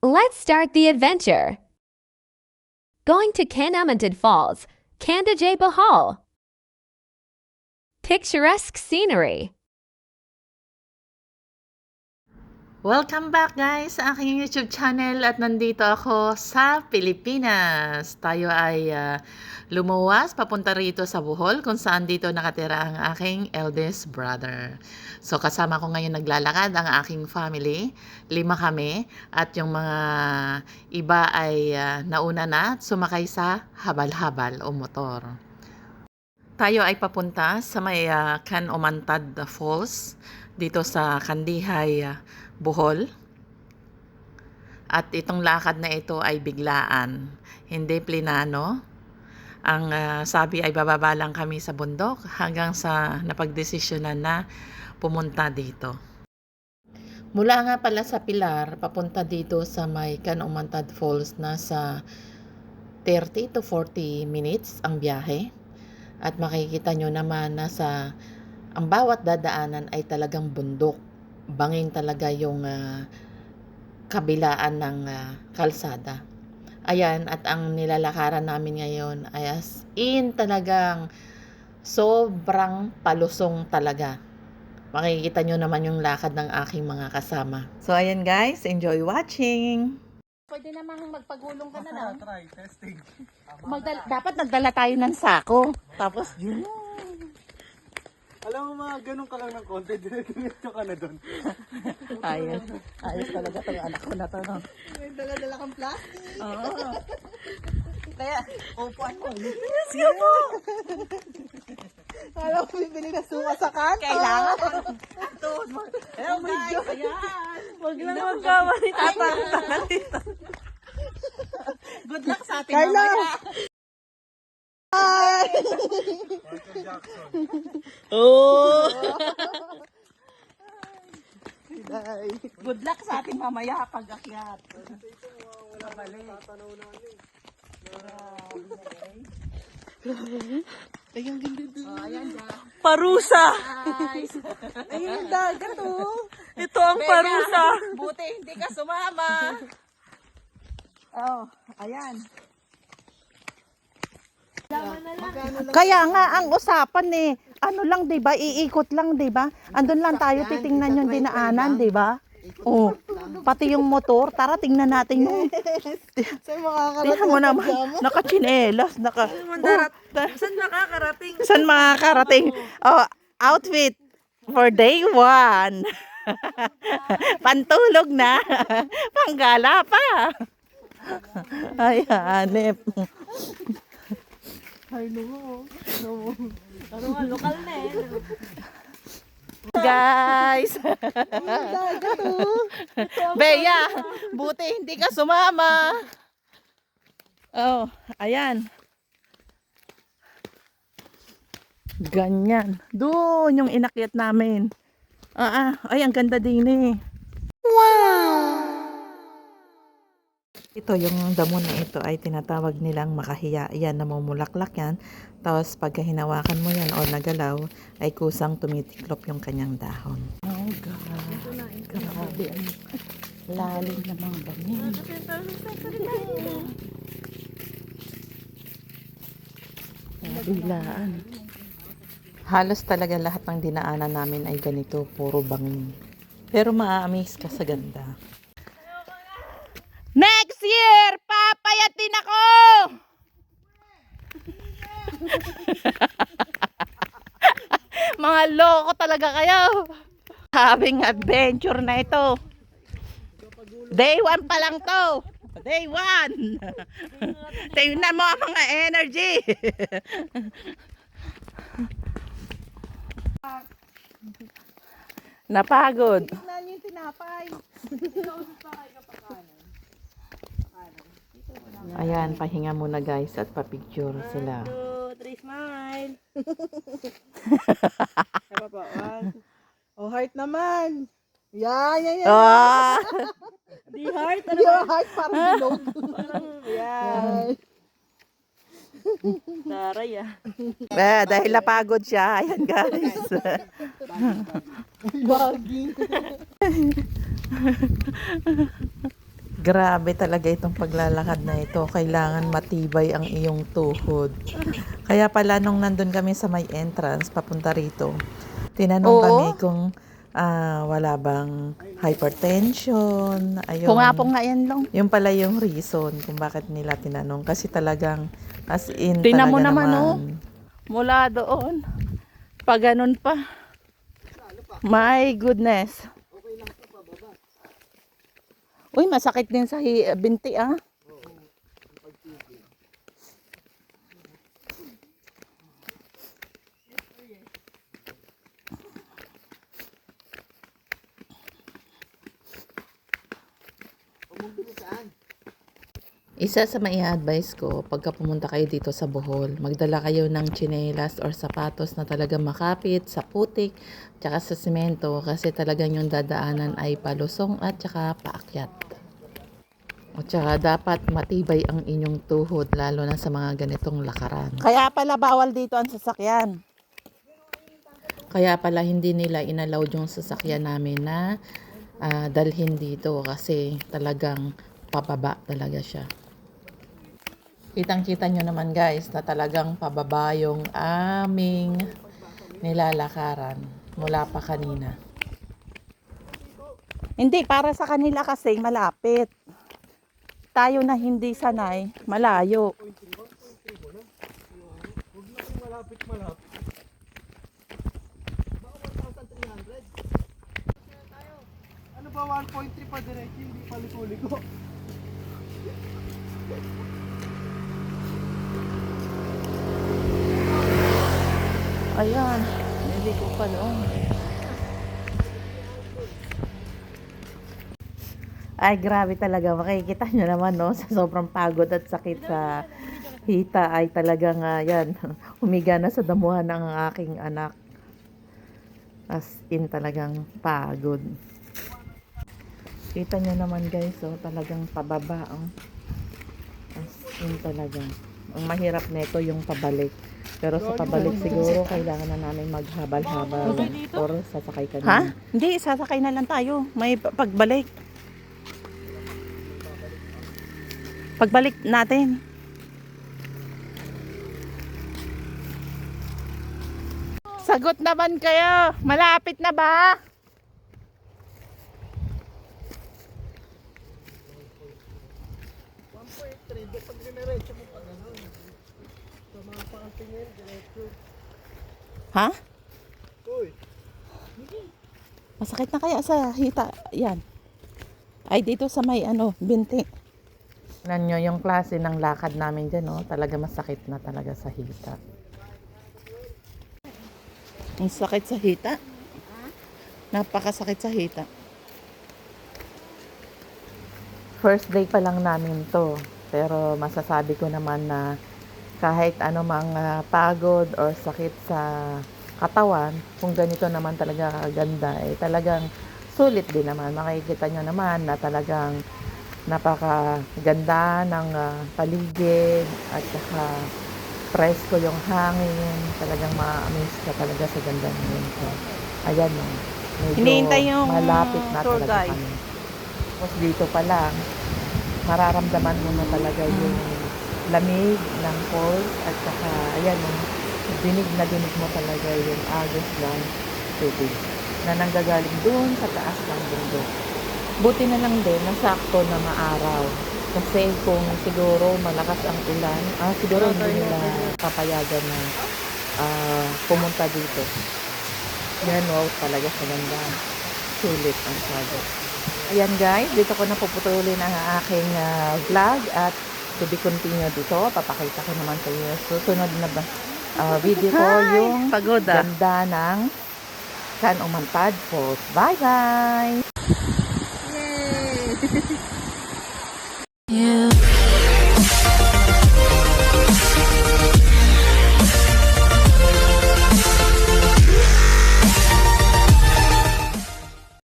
Let's start the adventure. Going to Kanamanted Falls, Kandajay Bahal. Picturesque scenery. Welcome back guys sa aking YouTube channel at nandito ako sa Pilipinas. Tayo ay lumuwas papunta rito sa Bohol kung saan dito nakatira ang aking eldest brother. So kasama ko ngayon naglalakad ang aking family. 5 kami at yung mga iba ay nauna na at sumakay sa habal-habal o motor. Tayo ay papunta sa may Can-Omantad Falls dito sa Kandihay, Bohol. At itong lakad na ito ay biglaan, hindi plinano. Ang sabi ay bababa lang kami sa bundok hanggang sa napagdesisyonan na pumunta dito. Mula nga pala sa Pilar, papunta dito sa may Can-Omantad Falls, nasa 30 to 40 minutes ang biyahe. At makikita nyo naman na ang bawat dadaanan ay talagang bundok. Bangin talaga yung kabilaan ng kalsada. Ayan, at ang nilalakaran namin ngayon ay as in talagang sobrang palusong talaga. Makikita nyo naman yung lakad ng aking mga kasama. So ayan guys, enjoy watching! Pwede namang magpagulong ka na lang. Try, testing. Dapat nagdala tayo ng sako. Tapos yun. Alam mo mga ganun ka lang ng konti, diretso ka na doon. Ayos. Ayos talaga itong anak ko na to, no? May dala-dala kang plastic. Oo. Kaya, upuan mo. Sige po! Alam mo, bibili na suka sa kanto. Kailangan. Oh my God. Ayan. Huwag lang magkamali. Tatangan dito. Good luck sa ating Carla! mamaya. Michael Jackson. Oh! Good luck sa ating mamaya pag-akyat. wala mali. Tatanaw namin. Ay, ang ganda doon. Oh, ayan dyan. Parusa! Guys. Ay, ang dagat oh. Ito ang parusa! Buti hindi ka sumama. Oh, ayan. Kaya nga ang usapan ano lang 'di ba? Iikot lang 'di ba? Andun lang tayo titingnan yung dinaanan 'di ba? Oh, pati yung motor, tara tingnan natin yung. Saan makakarating? Tingnan mo naman, naka-tsinelas, Saan nakakarating? Saan makakarating? Oh, outfit for day 1. Pantulog na. Panggala pa. Ay, hanep. Ay, no. Ano nga, lokal na eh. Guys. Dagat oh. Beya, buti hindi ka sumama. Oh, ayan. Ganyan. Doon yung inakyat namin. Ay, ang ganda din eh. Wow! Ito, yung damo na ito ay tinatawag nilang makahiya. Yan, namumulaklak yan. Tapos, pagka hinawakan mo yan o nagalaw, ay kusang tumitiklop yung kanyang dahon. Oh, God. Grabe. Lalim na mga bangin. Kabilaan. Halos talaga lahat ng dinaanan namin ay ganito, puro bangin. Pero maa-amaze ka sa ganda. Next year, papayatin ako! Mga loko talaga kayo. Having adventure na ito. Day 1 pa lang to. Day 1. Tingnan mo ang mga energy. Napagod. Tingnan yung tinapay. Ayan, pahinga muna guys at papicture sila. 2, 3, smile. Tama po. 1. Oh, heart naman. Yan. Ah! Di heart. Ano yung heart parang bilog. Yan. Taray ah. Dahil napagod siya. Ayan guys. Bagi. Grabe talaga itong paglalakad na ito. Kailangan matibay ang iyong tuhod. Kaya pala nung nandun kami sa may entrance, papunta rito, tinanong Oo. kami kung wala bang hypertension. Ayun. Pungapong nga yan lang. Yung pala yung reason kung bakit nila tinanong. Kasi talagang as in Tingnan talaga mo naman, naman. Mula doon. Pa ganun pa. My goodness. Uy, masakit din sa binti ah. Isa sa mai-advise ko, pagka pumunta kayo dito sa Bohol, magdala kayo ng tsinelas or sapatos na talagang makapit sa putik, tsaka sa simento, kasi talagang yung dadaanan ay palusong at tsaka paakyat. O tsaka dapat matibay ang inyong tuhod, lalo na sa mga ganitong lakaran. Kaya pala bawal dito ang sasakyan. Kaya pala hindi nila inallowed yung sasakyan namin na dalhin dito kasi talagang pababa talaga siya. Kitang-kita nyo naman guys na talagang pababa yung aming nilalakaran mula pa kanina. Hindi, para sa kanila kasi malapit. Tayo na hindi sanay, malayo. Ano ba 1.3 pa diretso, hindi paliko-liko. Ayan, hindi ko pa noon. Ay grabe talaga, makikita nyo naman no, sa sobrang pagod at sakit sa hita ay talagang yan, humiga na sa damuhan ng aking anak. As in talagang pagod. Kita nyo naman guys, so talagang pababa. As in talaga. Ang mahirap nito yung pabalik. Pero sa pabalik siguro kailangan na namin maghabal-habal or sasakay kami. Ha? Hindi, sasakay na lang tayo. May pagbalik. Pagbalik natin. Sagot naman kayo. Malapit na ba? Pag dinerecho mo pa ganun. Sa mga pakatingin, diretso. Ha? Uy, Masakit na kaya sa hita? Yan. Ay, dito sa may binti. Tignan nyo yung klase ng lakad namin dyan, no? Talaga masakit na talaga sa hita. Ang sakit sa hita. Napakasakit sa hita. First day pa lang namin to. Pero masasabi ko naman na kahit anumang pagod or sakit sa katawan, kung ganito naman talaga kaganda, eh talagang sulit din naman. Makikita nyo naman na talagang napakaganda ng paligid at saka presko yung hangin. Talagang ma-amaze ka talaga sa ganda ng ito. Ayan no. Medyo Hinihintay yung malapit na tour talaga guide. kami. Tapos dito pa lang, mararamdaman mo na talaga yung lamig ng falls at saka ayan yung dinig na dinig mo talaga yung agos ng tubig na nanggagaling doon sa taas ng bundok. Buti na lang din na sakto na maaraw. Kasi kung siguro malakas ang ulan, siguro hindi nila papayagan na pumunta dito. Yan, wow, talaga sa ganda. Sulit ang sagot. Ayan guys, dito ko na puputulin ang aking vlog at to be continued dito. Papakita ko naman sa inyo susunod na video ko yung Pagoda. ganda ng Can Umantad Falls. Bye bye! Yay!